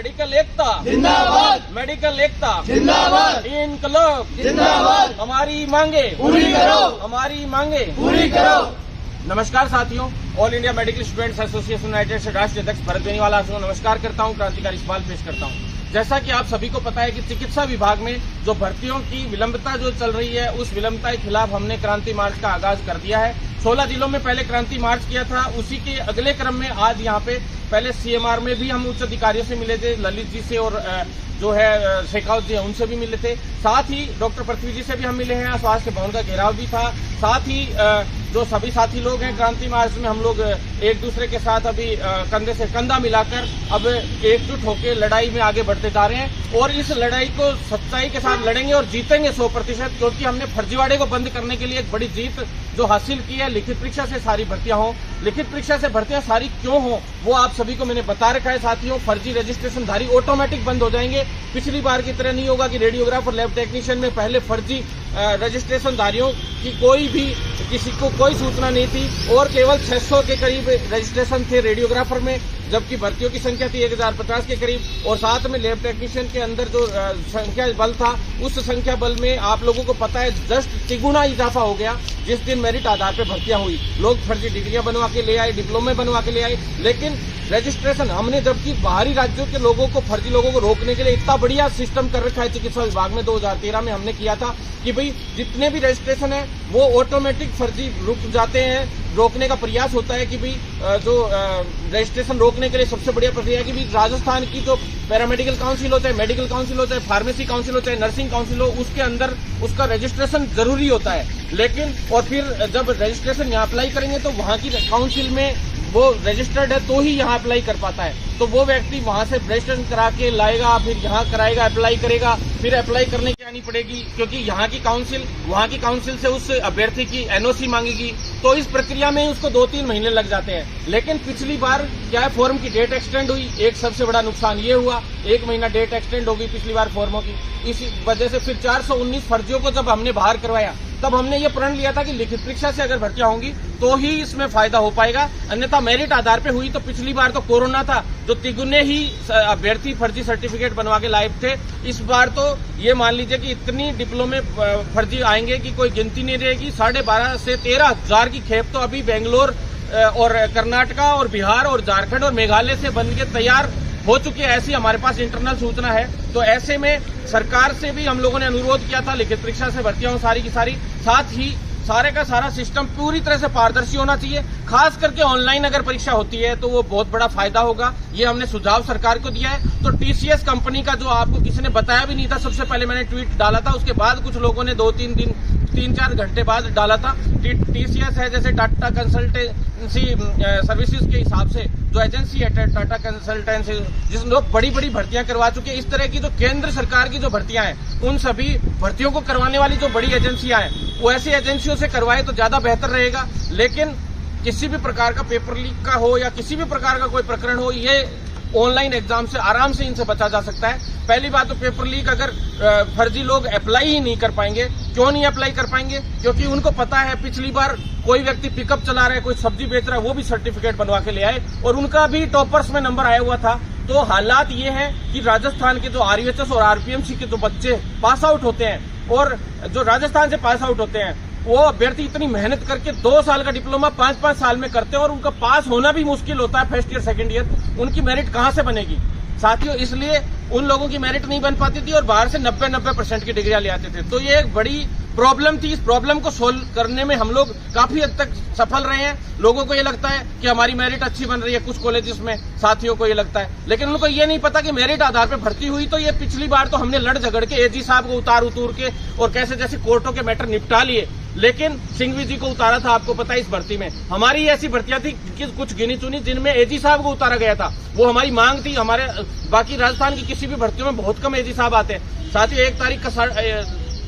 Medical एकता जिंदाबाद, medical एकता जिंदाबाद, इनकलाब जिंदाबाद, हमारी मांगे पूरी करो, हमारी मांगे पूरी करो। नमस्कार साथियों, all India medical students association United से राष्ट्रीय अध्यक्ष भरत बेनीवाला को नमस्कार करता हूं, क्रांतिकारी सवाल पेश करता हूं। जैसा कि आप सभी को पता है कि चिकित्सा विभाग में जो भर्तियों की विलंबता जो चल रही है, उस विलंबता के खिलाफ हमने क्रांति मार्च का आगाज कर दिया है। 16 जिलों में पहले क्रांति मार्च किया था। उसी के अगले क्रम में आज यहाँ पे पहले सीएमआर में भी हम उच्च अधिकारियों से मिले थे, ललित जी से और जो है शेखावत जी उनसे भी मिले थे। साथ ही डॉक्टर पृथ्वी जी से भी हम मिले हैं। स्वास्थ्य भवन का घेराव भी था। साथ ही जो सभी साथी लोग हैं क्रांति मार्च में, हम लोग एक दूसरे के साथ अभी कंधे से कंधा मिलाकर अब एकजुट होकर लड़ाई में आगे बढ़ते जा रहे हैं और इस लड़ाई को सच्चाई के साथ लड़ेंगे और जीतेंगे 100%, क्योंकि हमने फर्जीवाड़े को बंद करने के लिए एक बड़ी जीत जो हासिल की है। लिखित परीक्षा से सारी भर्तियां हों, लिखित परीक्षा से भर्तियां सारी क्यों हों वो आप सभी को मैंने बता रखा है साथियों। फर्जी रजिस्ट्रेशन धारी ऑटोमेटिक बंद हो जाएंगे। पिछली बार की तरह नहीं होगा कि रेडियोग्राफर लैब टेक्नीशियन में पहले फर्जी रजिस्ट्रेशन धारियों की कोई भी किसी को कोई सूचना नहीं थी और केवल 600 के करीब रजिस्ट्रेशन थे रेडियोग्राफर में, जबकि भर्तियों की संख्या थी 1050 के करीब। और साथ में लैब टेक्नीशियन के अंदर जो संख्या बल था, उस संख्या बल में आप लोगों को पता है जस्ट तिगुना इजाफा हो गया जिस दिन मेरिट आधार पर भर्तियां हुई। लोग फर्जी डिग्रियां बनवा के ले आए, डिप्लोमे बनवा के ले आए, लेकिन रजिस्ट्रेशन हमने जबकि बाहरी राज्यों के लोगों को, फर्जी लोगों को रोकने के लिए इतना बढ़िया सिस्टम कर रखा है चिकित्सा विभाग में। 2013 में हमने किया था कि भाई जितने भी रजिस्ट्रेशन है वो ऑटोमेटिक फर्जी रुक जाते हैं। रोकने का प्रयास होता है कि भाई जो रजिस्ट्रेशन रोकने के लिए सबसे बढ़िया प्रक्रिया है कि भाई राजस्थान की जो पैरामेडिकल काउंसिल हो, चाहे मेडिकल काउंसिल हो, चाहे फार्मेसी काउंसिल हो, चाहे नर्सिंग काउंसिल हो, उसके अंदर उसका रजिस्ट्रेशन जरूरी होता है। लेकिन और फिर जब रजिस्ट्रेशन यहाँ अप्लाई करेंगे तो वहाँ की काउंसिल में वो रजिस्टर्ड है तो ही यहाँ अप्लाई कर पाता है। तो वो व्यक्ति वहां से रजिस्ट्रेशन करा के लाएगा, फिर यहाँ कराएगा, अप्लाई करेगा, फिर अप्लाई करने की आनी पड़ेगी क्योंकि यहाँ की काउंसिल वहाँ की काउंसिल से उस अभ्यर्थी की एनओसी मांगेगी। तो इस प्रक्रिया में उसको 2-3 महीने लग जाते हैं। लेकिन पिछली बार क्या है, फॉर्म की डेट एक्सटेंड हुई। एक सबसे बड़ा नुकसान ये हुआ, 1 महीना डेट एक्सटेंड होगी पिछली बार फॉर्मों की। इसी वजह से फिर 419 फर्जियों को जब हमने बाहर करवाया तब हमने ये प्रण लिया था कि लिखित परीक्षा से अगर भर्तियां होंगी तो ही इसमें फायदा हो पाएगा, अन्यथा मेरिट आधार पे हुई तो पिछली बार तो कोरोना था जो तिगुने ही अभ्यर्थी फर्जी सर्टिफिकेट बनवा के लायक थे। इस बार तो ये मान लीजिए कि इतनी डिप्लोमे फर्जी आएंगे कि कोई गिनती नहीं रहेगी। 12,500 से 13,000 की खेप तो अभी बेंगलोर और कर्नाटका और बिहार और झारखंड और मेघालय से बन के तैयार हो चुकी है, ऐसी हमारे पास इंटरनल सूचना है। तो ऐसे में सरकार से भी हम लोगों ने अनुरोध किया था लिखित परीक्षा से भर्तियां सारी की सारी, साथ ही सारे का सारा सिस्टम पूरी तरह से पारदर्शी होना चाहिए। खास करके ऑनलाइन अगर परीक्षा होती है तो वो बहुत बड़ा फायदा होगा, ये हमने सुझाव सरकार को दिया है। तो टीसीएस कंपनी का जो आपको किसी ने बताया भी नहीं था, सबसे पहले मैंने ट्वीट डाला था, उसके बाद कुछ लोगों ने 3-4 घंटे बाद डाला था। टीसीएस है जैसे टाटा कंसल्टेंसी सर्विसेज के हिसाब से जो एजेंसी है टाटा कंसल्टेंसी, जिस लोग बड़ी बड़ी भर्तियां करवा चुके हैं। इस तरह की जो केंद्र सरकार की जो भर्तियां हैं उन सभी भर्तियों को करवाने वाली जो बड़ी एजेंसियां हैं वो ऐसी एजेंसियों से करवाए तो ज्यादा बेहतर रहेगा। लेकिन किसी भी प्रकार का पेपर लीक का हो या किसी भी प्रकार का कोई प्रकरण हो, ये ऑनलाइन एग्जाम से आराम से इनसे बचा जा सकता है। पहली बात तो पेपर लीक अगर फर्जी लोग अप्लाई ही नहीं कर पाएंगे। क्यों नहीं अप्लाई कर पाएंगे? क्योंकि उनको पता है पिछली बार कोई व्यक्ति पिकअप चला रहा है, कोई सब्जी बेच रहा है, वो भी सर्टिफिकेट बनवा के ले आए और उनका भी टॉपर्स में नंबर आया हुआ था। तो हालात ये है कि राजस्थान के जो आरयूएचएस और आरपीएमसी के जो बच्चे पास आउट होते हैं और जो राजस्थान से पास आउट होते हैं वो अभ्यर्थी इतनी मेहनत करके 2 साल का डिप्लोमा 5-5 साल में करते हैं और उनका पास होना भी मुश्किल होता है फर्स्ट ईयर सेकंड ईयर। उनकी मेरिट कहां से बनेगी साथियों? इसलिए उन लोगों की मेरिट नहीं बन पाती थी और बाहर से 90% की डिग्रियां ले आते थे। तो ये एक बड़ी प्रॉब्लम थी। इस प्रॉब्लम को सोल्व करने में हम लोग काफी हद तक सफल रहे हैं। लोगों को ये लगता है कि हमारी मेरिट अच्छी बन रही है, कुछ कॉलेजेस में साथियों को ये लगता है, लेकिन उनको ये नहीं पता कि मेरिट आधार पर भर्ती हुई तो ये पिछली बार तो हमने लड़ झगड़ के एजी साहब को उतार के और कैसे जैसे कोर्टों के मैटर निपटा लिए, लेकिन सिंघवी जी को उतारा था, आपको पता है। इस भर्ती में हमारी ऐसी भर्तियां थी कि कुछ गिनी चुनी जिनमें एजी साहब को उतारा गया था, वो हमारी मांग थी। हमारे बाकी राजस्थान की किसी भी भर्तियों में बहुत कम एजी साहब आते हैं। साथ ही 1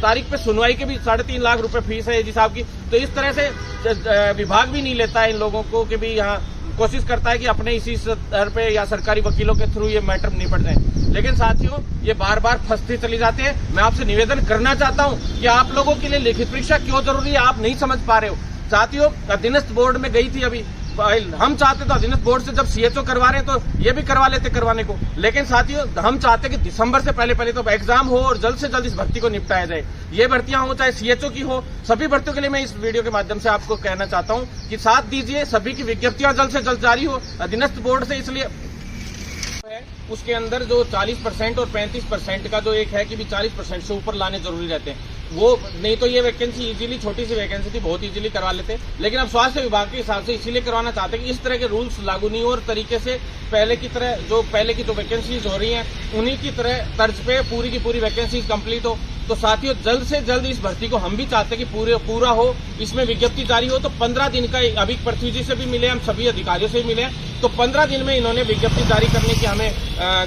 तारीख पे सुनवाई के भी 3.5 लाख रुपए फीस है एजी साहब की। तो इस तरह से विभाग भी नहीं लेता है इन लोगों को कि भी यहाँ कोशिश करता है कि अपने इसी स्तर पे या सरकारी वकीलों के थ्रू ये मैटर निपट जाए। लेकिन साथियों ये बार बार फंसते चले जाते हैं। मैं आपसे निवेदन करना चाहता हूँ कि आप लोगों के लिए लिखित परीक्षा क्यों जरूरी है आप नहीं समझ पा रहे हो। साथियों अधीनस्थ बोर्ड में गई थी अभी हम चाहते तो अधीनस्थ बोर्ड से जब सीएचओ करवा रहे हैं तो ये भी करवा लेते करवाने को, लेकिन साथियों हम चाहते हैं कि दिसंबर से पहले तो एग्जाम हो और जल्द से जल्द इस भर्ती को निपटाया जाए। ये भर्तियां हो चाहे सीएचओ की हो, सभी भर्तियों के लिए मैं इस वीडियो के माध्यम से आपको कहना चाहता हूं कि साथ दीजिए, सभी की विज्ञप्तियां जल्द से जल्द जारी हो अधीनस्थ बोर्ड से। इसलिए उसके अंदर जो 40% और 35% का जो एक है कि भी 40% से ऊपर लाने जरूरी रहते हैं, वो नहीं तो ये वैकेंसी इजीली, छोटी सी वैकेंसी थी, बहुत इजीली करवा लेते, लेकिन अब स्वास्थ्य विभाग के हिसाब से इसीलिए करवाना चाहते हैं कि इस तरह के रूल्स लागू नहीं हो और तरीके से पहले की जो वैकेंसीज हो रही हैं उन्हीं की तरह तर्ज पे पूरी की पूरी वैकेंसीज कंप्लीट हो। तो साथियों जल्द से जल्द इस भर्ती को हम भी चाहते हैं कि पूरा हो, इसमें विज्ञप्ति जारी हो। तो 15 दिन का अभी पृथ्वी जी से भी मिले, हम सभी अधिकारियों से भी मिले, तो 15 दिन में इन्होंने विज्ञप्ति जारी करने की हमें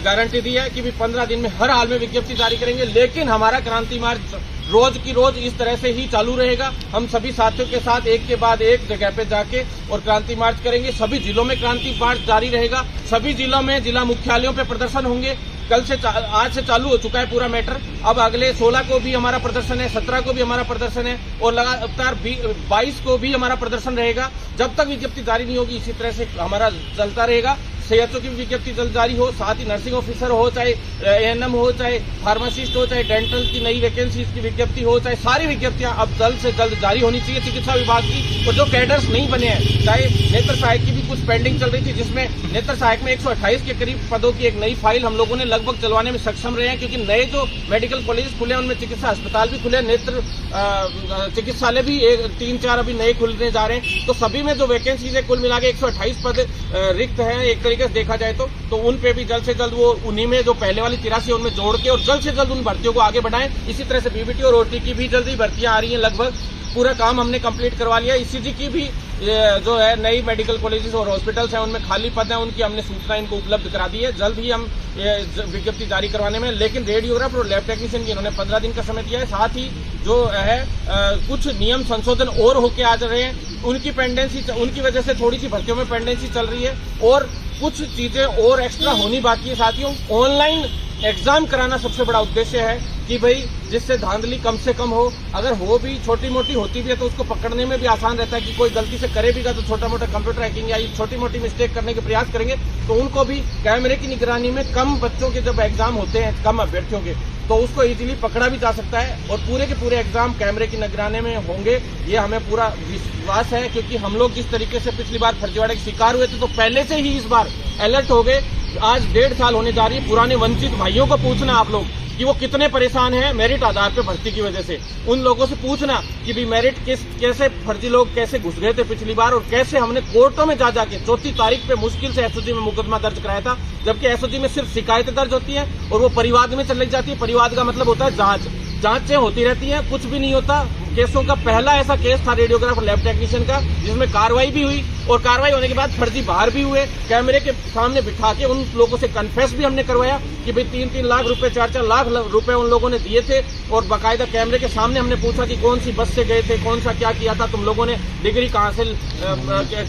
गारंटी दी है कि भी 15 दिन में हर हाल में विज्ञप्ति जारी करेंगे। लेकिन हमारा क्रांति मार्च रोज की रोज इस तरह से ही चालू रहेगा। हम सभी साथियों के साथ एक के बाद एक जगह पे जाके और क्रांति मार्च करेंगे। सभी जिलों में क्रांति मार्च जारी रहेगा, सभी जिलों में जिला मुख्यालयों पे प्रदर्शन होंगे। आज से चालू हो चुका है पूरा मैटर, अब अगले 16 को भी हमारा प्रदर्शन है, 17 को भी हमारा प्रदर्शन है और लगातार 22 को भी हमारा प्रदर्शन रहेगा। जब तक विज्ञप्ति जारी नहीं होगी इसी तरह से हमारा चलता रहेगा। सीएचओ की विज्ञप्ति जल्द जारी हो, साथ ही नर्सिंग ऑफिसर हो, चाहे एएनएम हो, चाहे फार्मासिस्ट हो, चाहे डेंटल की नई वैकेंसी की विज्ञप्ति हो, चाहे सारी विज्ञप्तियां अब जल्द से जल्द जारी होनी चाहिए चिकित्सा विभाग की। और जो कैडर्स नहीं बने हैं, चाहे नेत्र सहायक की भी कुछ पेंडिंग चल रही थी, जिसमें नेत्र सहायक में 128 के करीब पदों की एक नई फाइल हम लोगों ने लगभग चलवाने में सक्षम रहे हैं, क्योंकि नए जो मेडिकल कॉलेज खुले उनमें चिकित्सा अस्पताल भी खुले, नेत्र चिकित्सालय भी 3-4 अभी नए खुलने जा रहे हैं। तो सभी में जो वैकेंसीज है कुल मिला के 128 पद रिक्त है एक तरीके से देखा जाए तो उन पे भी जल्द से जल्द वो उन्हीं में जो पहले वाली 83 उनमें जोड़ के और जल्द से जल्द उन भर्तियों को आगे बढ़ाएं। इसी तरह से बीबीटी और ओटी की भी जल्दी भर्तियां आ रही हैं, लगभग पूरा काम हमने कंप्लीट करवा लिया। ईसीजी की भी जो है नई मेडिकल कॉलेजेस और हॉस्पिटल्स हैं उनमें खाली पद हैं, उनकी हमने सूचना इनको उपलब्ध करा दी है। जल्द ही हम विज्ञप्ति जारी करवाने में, लेकिन रेडियोग्राफर और लैब टेक्नीशियन की इन्होंने 15 दिन का समय दिया है। साथ ही जो है कुछ नियम संशोधन और होके आ रहे हैं, उनकी पेंडेंसी, उनकी वजह से थोड़ी सी भर्तियों में पेंडेंसी चल रही है और कुछ चीजें और एक्स्ट्रा होनी बाकी है। साथियों ऑनलाइन एग्जाम कराना सबसे बड़ा उद्देश्य है कि भाई जिससे धांधली कम से कम हो, अगर हो भी छोटी मोटी होती भी है तो उसको पकड़ने में भी आसान रहता है कि कोई गलती से करे भी तो छोटा मोटा कंप्यूटर हैकिंग या छोटी मोटी मिस्टेक करने के प्रयास करेंगे तो उनको भी कैमरे की निगरानी में कम बच्चों के जब एग्जाम होते हैं, कम अभ्यर्थियों के, तो उसको इजीली पकड़ा भी जा सकता है और पूरे के पूरे एग्जाम कैमरे की निगरानी में होंगे, ये हमें पूरा विश्वास है। क्योंकि हम लोग जिस तरीके से पिछली बार फर्जीवाड़े के शिकार हुए थे तो पहले से ही इस बार अलर्ट हो गए। आज 1.5 साल होने जा रही है, पुराने वंचित भाइयों को पूछना आप लोग कि वो कितने परेशान हैं मेरिट आधार पे भर्ती की वजह से, उन लोगों से पूछना कि भी मेरिट कैसे फर्जी लोग कैसे घुस गए थे पिछली बार और कैसे हमने कोर्टों में जा जाके 34 तारीख पे मुश्किल से एसओजी में मुकदमा दर्ज कराया था, जबकि एसओजी में सिर्फ शिकायतें दर्ज होती है और वो परिवाद में चली जाती है। परिवाद का मतलब होता है जांचें होती रहती हैं, कुछ भी नहीं होता। केसों का पहला ऐसा केस था रेडियोग्राफर लैब टेक्नीशियन का, जिसमें कार्रवाई भी हुई और कार्रवाई होने के बाद फर्जी बाहर भी हुए। कैमरे के सामने बिठा के उन लोगों से कन्फेस भी हमने करवाया कि भाई 3-3 लाख रुपए 4-4 लाख रुपए उन लोगों ने दिए थे और बाकायदा कैमरे के सामने हमने पूछा कि कौन सी बस से गए थे, कौन सा क्या किया था, तुम लोगों ने डिग्री कहाँ से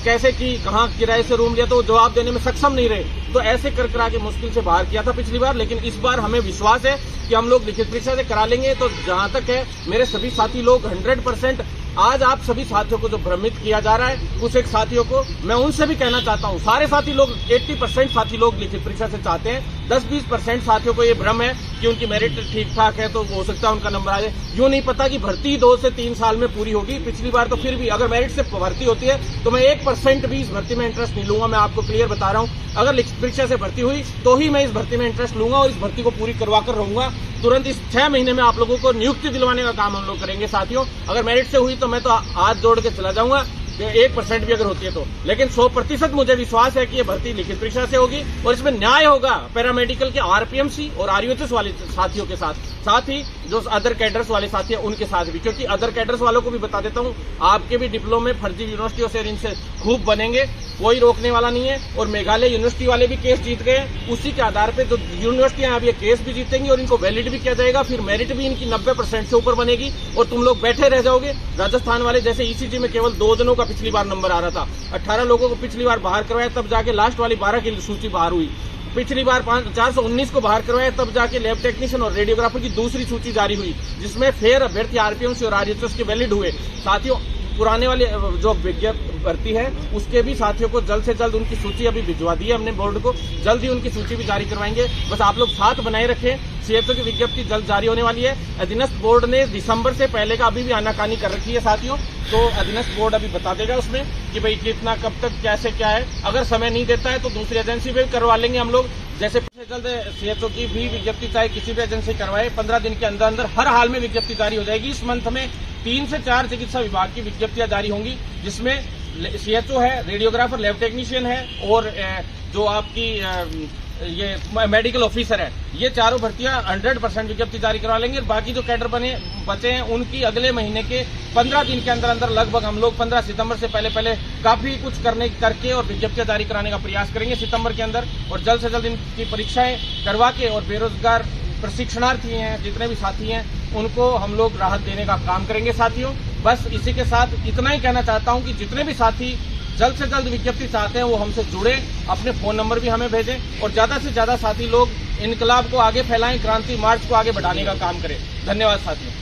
कैसे की, कहाँ किराए से रूम लिया, तो जवाब देने में सक्षम नहीं रहे। तो ऐसे कर के मुश्किल से बाहर किया था पिछली बार, लेकिन इस बार हमें विश्वास है कि हम लोग लिखित परीक्षा से करा लेंगे। तो जहां तक है मेरे सभी साथी लोग 100% आज आप सभी साथियों को जो भ्रमित किया जा रहा है, कुछ एक साथियों को मैं उनसे भी कहना चाहता हूं, सारे साथी लोग 80% साथी लोग लिखित परीक्षा से चाहते हैं। 10-20% साथियों को ये भ्रम है कि उनकी मेरिट ठीक ठाक है तो हो सकता है उनका नंबर आ जाए। यूं नहीं पता कि भर्ती 2 से 3 साल में पूरी होगी। पिछली बार तो फिर भी अगर मेरिट से भर्ती होती है तो मैं 1% भी इस भर्ती में इंटरेस्ट नहीं लूंगा। मैं आपको क्लियर बता रहा हूं, अगर लिखित परीक्षा से भर्ती हुई तो ही मैं इस भर्ती में इंटरेस्ट लूंगा और इस भर्ती को पूरी करवा कर रहूंगा। तुरंत इस 6 महीने में आप लोगों को नियुक्ति दिलवाने का काम हम लोग करेंगे साथियों। अगर मेरिट से हुई तो मैं तो हाथ जोड़ के चला जाऊंगा, 1% भी अगर होती है तो, लेकिन 100% मुझे विश्वास है कि ये भर्ती लिखित परीक्षा से होगी और इसमें न्याय होगा पैरामेडिकल के आरपीएमसी और आरयूएचएस वाले साथियों के साथ ही जो अदर कैडर्स वाले साथी हैं उनके साथ भी। क्योंकि अदर कैडर्स वालों को भी बता देता हूं, आपके भी डिप्लोमे फर्जी यूनिवर्सिटियों से इनसे खूब बनेंगे, कोई रोकने वाला नहीं है। और मेघालय यूनिवर्सिटी वाले भी केस जीत गए, उसी के आधार पर जो यूनिवर्सिटियां अब ये केस भी जीतेंगी और इनको वैलिड भी किया जाएगा। फिर मेरिट भी इनकी 90% से ऊपर बनेगी और तुम लोग बैठे रह जाओगे। राजस्थान वाले जैसे ईसीजी में केवल 2 जनों का पिछली बार नंबर आ रहा था, 18 लोगों को पिछली बार बाहर करवाया, तब जाके लास्ट वाली 12 की सूची बाहर हुई। पिछली बार 419 को बाहर करवाया, तब जाके लैब टेक्नीशियन और रेडियोग्राफर की दूसरी सूची जारी हुई, जिसमें फेयर अभ्यर्थी आरपीएमसी और आरएचएस के वैलिड हुए। साथियों पुराने वाले जो विज्ञप्ति भर्ती है उसके भी साथियों को जल्द से जल्द उनकी सूची अभी भिजवा दी है हमने बोर्ड को, जल्द ही उनकी सूची भी जारी करवाएंगे। बस आप लोग साथ बनाए रखें, सीएचओ की विज्ञप्ति जल्द जारी होने वाली है। अधीनस्थ बोर्ड ने दिसंबर से पहले का अभी भी आनाकानी कर रखी है साथियों, तो अधीनस्थ बोर्ड अभी बता देगा उसमें कि भाई कितना कब तक कैसे क्या है। अगर समय नहीं देता है तो दूसरी एजेंसी पे भी करवा लेंगे हम लोग। जैसे जल्द सीएचओ की भी विज्ञप्ति चाहे किसी भी एजेंसी करवाए, 15 दिन के अंदर अंदर हर हाल में विज्ञप्ति जारी हो जाएगी। इस मंथ में 3 से 4 चिकित्सा विभाग की विज्ञप्तियां जारी होंगी, जिसमें सीएचओ है, रेडियोग्राफर, लैब टेक्नीशियन है और जो आपकी ये मेडिकल ऑफिसर है, ये चारों भर्तियां 100% विज्ञप्ति जारी करवा लेंगे। बाकी जो कैडर बचे हैं उनकी अगले महीने के 15 दिन के अंदर अंदर लगभग हम लोग 15 सितंबर से पहले काफी कुछ करके और विज्ञप्तियां जारी कराने का प्रयास करेंगे सितंबर के अंदर, और जल्द से जल्द इनकी परीक्षाएं करवा के और बेरोजगार प्रशिक्षणार्थी हैं जितने भी साथी हैं उनको हम लोग राहत देने का काम करेंगे साथियों। बस इसी के साथ इतना ही कहना चाहता हूं कि जितने भी साथी जल्द से जल्द विज्ञप्ति चाहते हैं वो हमसे जुड़े, अपने फोन नंबर भी हमें भेजें और ज्यादा से ज्यादा साथी लोग इनकलाब को आगे फैलाएं, क्रांति मार्च को आगे बढ़ाने का काम करें। धन्यवाद साथियों।